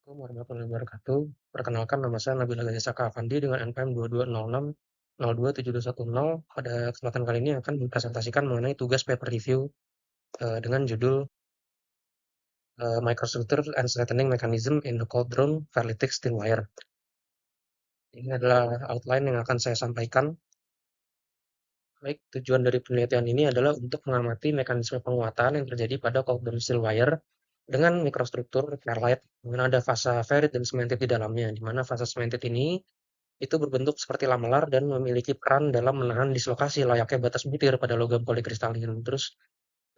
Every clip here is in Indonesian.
Assalamualaikum warahmatullahi wabarakatuh. Perkenalkan nama saya Nabila Ganesaka Afandi dengan NPM 2206027210. Pada kesempatan kali ini akan mempresentasikan mengenai tugas paper review dengan judul Microstructure and Strengthening Mechanism in the Cold Drawn Ferritic Steel Wire. Ini adalah outline yang akan saya sampaikan. Baik, tujuan dari penelitian ini adalah untuk mengamati mekanisme penguatan yang terjadi pada cold drawn steel wire dengan mikrostruktur perlite, di mana ada fasa ferrit dan cemented di dalamnya, di mana fasa cemented ini itu berbentuk seperti lamelar dan memiliki peran dalam menahan dislokasi layaknya batas butir pada logam polikristalin. Terus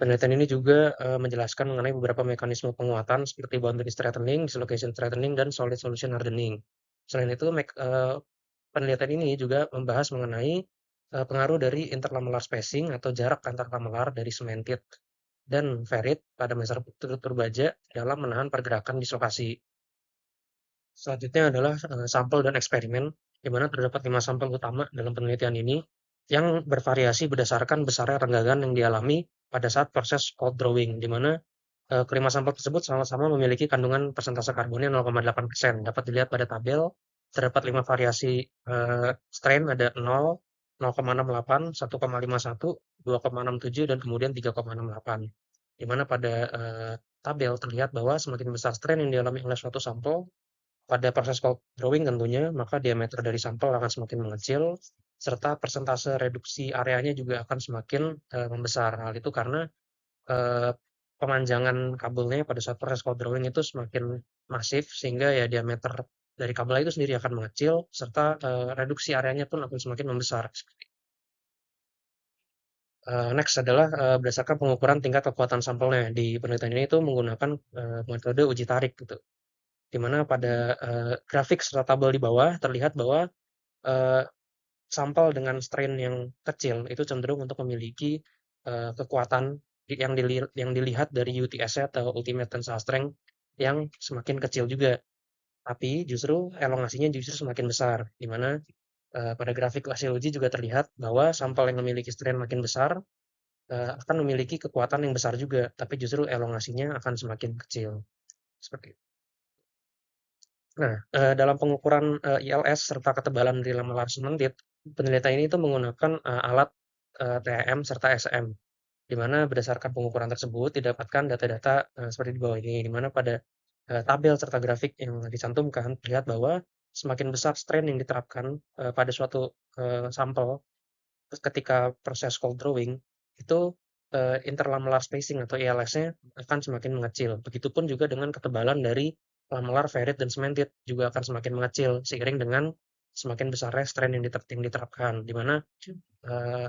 penelitian ini juga menjelaskan mengenai beberapa mekanisme penguatan seperti boundary strengthening, dislocation strengthening, dan solid solution hardening. Selain itu, penelitian ini juga membahas mengenai pengaruh dari interlamellar spacing atau jarak antar lamelar dari cemented dan ferrit pada dasar struktur baja dalam menahan pergerakan dislokasi. Selanjutnya adalah sampel dan eksperimen, di mana terdapat 5 sampel utama dalam penelitian ini yang bervariasi berdasarkan besarnya renggangan yang dialami pada saat proses cold drawing, di mana kelima sampel tersebut sama-sama memiliki kandungan persentase karbonnya 0,8%. Dapat dilihat pada tabel, terdapat 5 variasi strain, ada 0, 0,68, 1,51, 2,67, dan kemudian 3,68. Di mana pada tabel terlihat bahwa semakin besar strain yang dialami oleh suatu sampel, pada proses cold drawing tentunya, maka diameter dari sampel akan semakin mengecil, serta persentase reduksi areanya juga akan semakin membesar. Hal itu karena eh, pemanjangan kabelnya pada saat proses cold drawing itu semakin masif, sehingga ya diameter dari kabel itu sendiri akan mengecil, serta reduksi areanya pun akan semakin membesar. Next adalah berdasarkan pengukuran tingkat kekuatan sampelnya. Di penelitian ini itu menggunakan metode uji tarik gitu. Di mana pada grafik serta tabel di bawah terlihat bahwa eee, sampel dengan strain yang kecil itu cenderung untuk memiliki kekuatan yang dilihat dari UTS-nya atau Ultimate Tensile Strength yang semakin kecil juga. Tapi justru elongasinya justru semakin besar, di mana pada grafik hasil uji juga terlihat bahwa sampel yang memiliki strain makin besar akan memiliki kekuatan yang besar juga, tapi justru elongasinya akan semakin kecil. Seperti itu. Nah, dalam pengukuran ILS serta ketebalan dari lamelar sementit, penelitian ini itu menggunakan alat TEM serta SM, di mana berdasarkan pengukuran tersebut didapatkan data-data seperti di bawah ini, di mana pada tabel serta grafik yang dicantumkan terlihat bahwa semakin besar strain yang diterapkan pada suatu sampel ketika proses cold drawing, itu interlamellar spacing atau ILS-nya akan semakin mengecil. Begitupun juga dengan ketebalan dari lamelar, ferrit, dan cementit juga akan semakin mengecil seiring dengan semakin besarnya strain yang diterapkan, di mana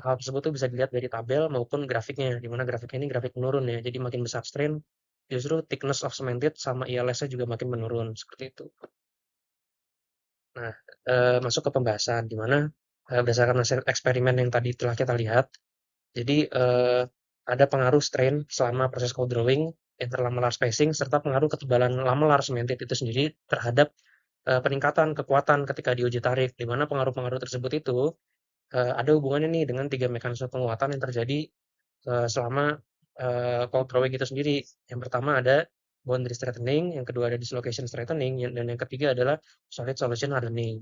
hal tersebut tuh bisa dilihat dari tabel maupun grafiknya, di mana grafiknya ini grafik menurun ya. Jadi makin besar strain, justru thickness of cemented sama ILS-nya juga makin menurun, seperti itu. Nah, masuk ke pembahasan, di mana berdasarkan hasil eksperimen yang tadi telah kita lihat, jadi ada pengaruh strain selama proses cold drawing, interlamellar spacing, serta pengaruh ketebalan lamelar cemented itu sendiri terhadap peningkatan kekuatan ketika diuji tarik, di mana pengaruh-pengaruh tersebut itu ada hubungannya nih dengan 3 mekanisme penguatan yang terjadi selama cold drawing itu sendiri. Yang pertama ada boundary strengthening, yang kedua ada dislocation strengthening, dan yang ketiga adalah solid solution hardening.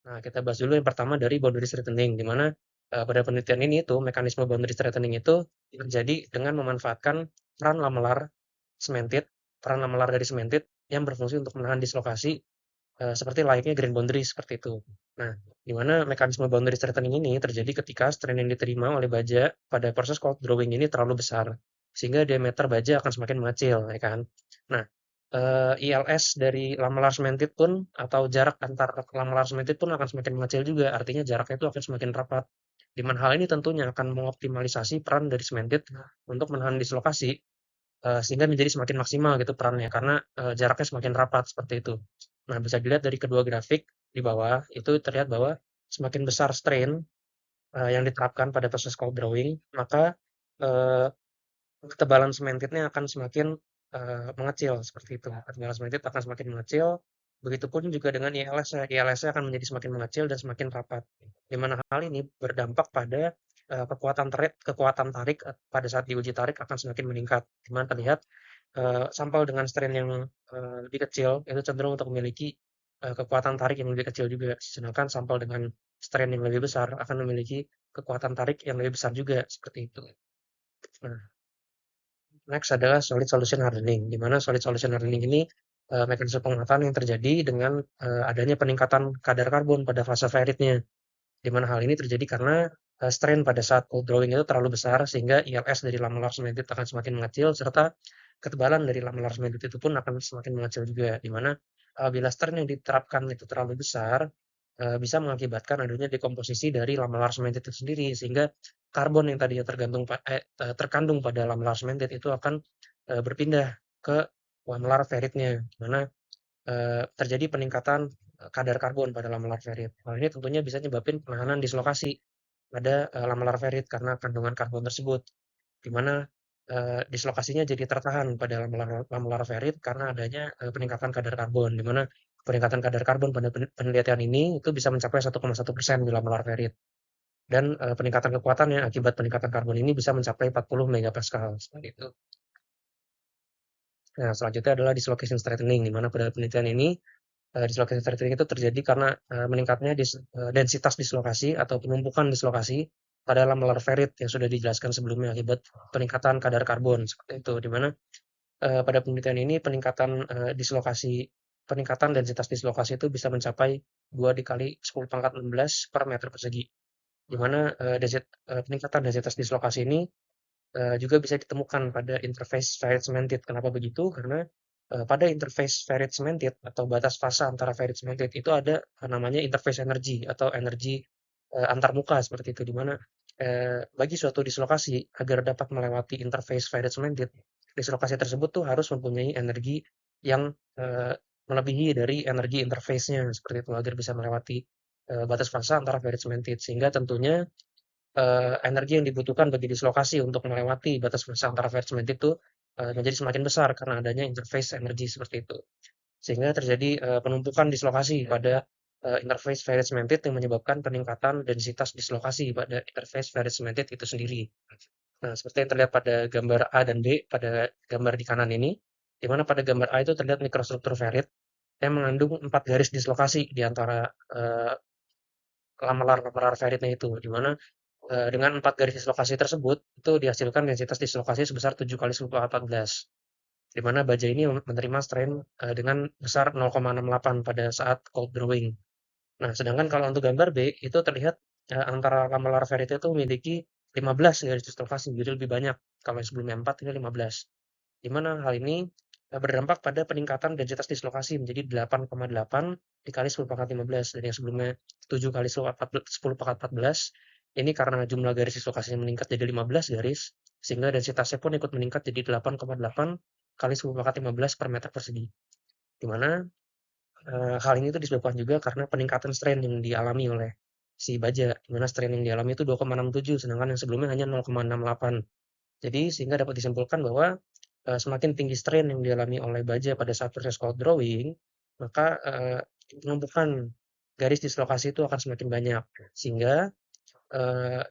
Nah, kita bahas dulu yang pertama dari boundary strengthening, di mana pada penelitian ini tuh mekanisme boundary strengthening itu terjadi dengan memanfaatkan peran lamelar cemented, peran lamelar dari cemented yang berfungsi untuk menahan dislokasi seperti layaknya grain boundary seperti itu. Nah, di mana mekanisme boundary strengthening ini terjadi ketika strain yang diterima oleh baja pada proses cold drawing ini terlalu besar, sehingga diameter baja akan semakin mengecil, ya kan? Nah, ILS dari lamelar cemented pun atau jarak antar lamelar cemented pun akan semakin mengecil juga, artinya jaraknya itu akan semakin rapat. Di mana hal ini tentunya akan mengoptimalisasi peran dari cemented untuk menahan dislokasi sehingga menjadi semakin maksimal gitu perannya karena jaraknya semakin rapat seperti itu. Nah, bisa dilihat dari kedua grafik di bawah itu terlihat bahwa semakin besar strain yang diterapkan pada proses cold drawing, maka eh, ketebalan cementitnya akan semakin mengecil seperti itu. Ketebalan cementit akan semakin mengecil. Begitupun juga dengan ILS-nya. ILS-nya akan menjadi semakin mengecil dan semakin rapat. Di mana hal ini berdampak pada kekuatan tarik pada saat diuji tarik akan semakin meningkat. Di mana terlihat sampel dengan strain yang, lebih kecil itu cenderung untuk memiliki, kekuatan tarik yang lebih kecil juga, sedangkan sampel dengan strain yang lebih besar akan memiliki kekuatan tarik yang lebih besar juga, seperti itu. Nah, next adalah solid solution hardening, di mana solid solution hardening ini, mekanisme penghantaran yang terjadi dengan, adanya peningkatan kadar karbon pada fase ferritnya, di mana hal ini terjadi karena, strain pada saat cold drawing itu terlalu besar sehingga ILS dari lamellar cemented akan semakin mengecil serta ketebalan dari lamellar cemented itu pun akan semakin mengecil juga, di mana apabila strain yang diterapkan itu terlalu besar, bisa mengakibatkan adanya dekomposisi dari lamellar cemented itu sendiri sehingga karbon yang tadinya terkandung pada lamellar cemented itu akan, berpindah ke lamellar ferritnya, di mana terjadi peningkatan, kadar karbon pada lamellar ferrit. Hal ini tentunya bisa nyebabin penahanan dislokasi pada, lamellar ferrit karena kandungan karbon tersebut, di mana, dislokasinya jadi tertahan pada lamellar lamellar ferrit karena adanya, peningkatan kadar karbon, di mana peningkatan kadar karbon pada penelitian ini itu bisa mencapai 1,1% di lamellar ferrit dan, peningkatan kekuatannya akibat peningkatan karbon ini bisa mencapai 40 megapascal, seperti itu. Nah, selanjutnya adalah dislocation straightening, di mana pada penelitian ini dislokasi terjadi itu terjadi karena, meningkatnya densitas dislokasi atau penumpukan dislokasi pada lamellar ferrit yang sudah dijelaskan sebelumnya akibat peningkatan kadar karbon, seperti itu. Di mana, pada penelitian ini peningkatan densitas dislokasi itu bisa mencapai 2 dikali 10⁻XVI per meter persegi. Di mana, peningkatan densitas dislokasi ini juga bisa ditemukan pada interface ferrit cemented. Kenapa begitu? Karena pada interface ferrit cemented atau batas fasa antara ferrit cemented itu ada namanya interface energy atau energi antarmuka seperti itu, di mana bagi suatu dislokasi agar dapat melewati interface ferrit cemented, dislokasi tersebut tuh harus mempunyai energi yang melebihi dari energi interface-nya seperti itu agar bisa melewati batas fasa antara ferrit cemented, sehingga tentunya energi yang dibutuhkan bagi dislokasi untuk melewati batas fase antara ferrit cemented itu, menjadi semakin besar karena adanya interface energi seperti itu. Sehingga terjadi, penumpukan dislokasi pada, interface ferrit cemented yang menyebabkan peningkatan densitas dislokasi pada interface ferrit cemented itu sendiri. Nah, seperti yang terlihat pada gambar A dan B pada gambar di kanan ini, di mana pada gambar A itu terlihat mikrostruktur ferrit yang mengandung 4 garis dislokasi di antara, lamelar-lamelar ferritnya itu, di mana dengan 4 garis dislokasi tersebut, itu dihasilkan densitas dislokasi sebesar 7 kali 10⁻14, di mana baja ini menerima strain, dengan besar 0,68 pada saat cold drawing. Nah, sedangkan kalau untuk gambar B, itu terlihat, antara lamelar ferrit itu memiliki 15 garis dislokasi, jadi lebih banyak. Kalau yang sebelumnya 4, ini 15. Di mana hal ini, berdampak pada peningkatan densitas dislokasi menjadi 8,8 dikali 10⁻15 dari yang sebelumnya 7 kali 10⁻14. Ini karena jumlah garis dislokasinya meningkat jadi 15 garis, sehingga densitasnya pun ikut meningkat jadi 8,8 kali 10⁻15 per meter persegi. Di mana hal ini tuh disebabkan juga karena peningkatan strain yang dialami oleh si baja, di mana strain yang dialami itu 2,67 sedangkan yang sebelumnya hanya 0,68. Jadi sehingga dapat disimpulkan bahwa, semakin tinggi strain yang dialami oleh baja pada saat proses cold drawing, maka, penumpukan garis dislokasi itu akan semakin banyak, sehingga,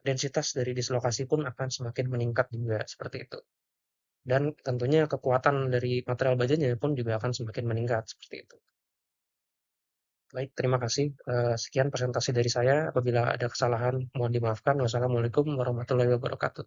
densitas dari dislokasi pun akan semakin meningkat juga, seperti itu. Dan tentunya kekuatan dari material bajanya pun juga akan semakin meningkat, seperti itu. Baik, terima kasih. Sekian presentasi dari saya. Apabila ada kesalahan, mohon dimaafkan. Wassalamualaikum warahmatullahi wabarakatuh.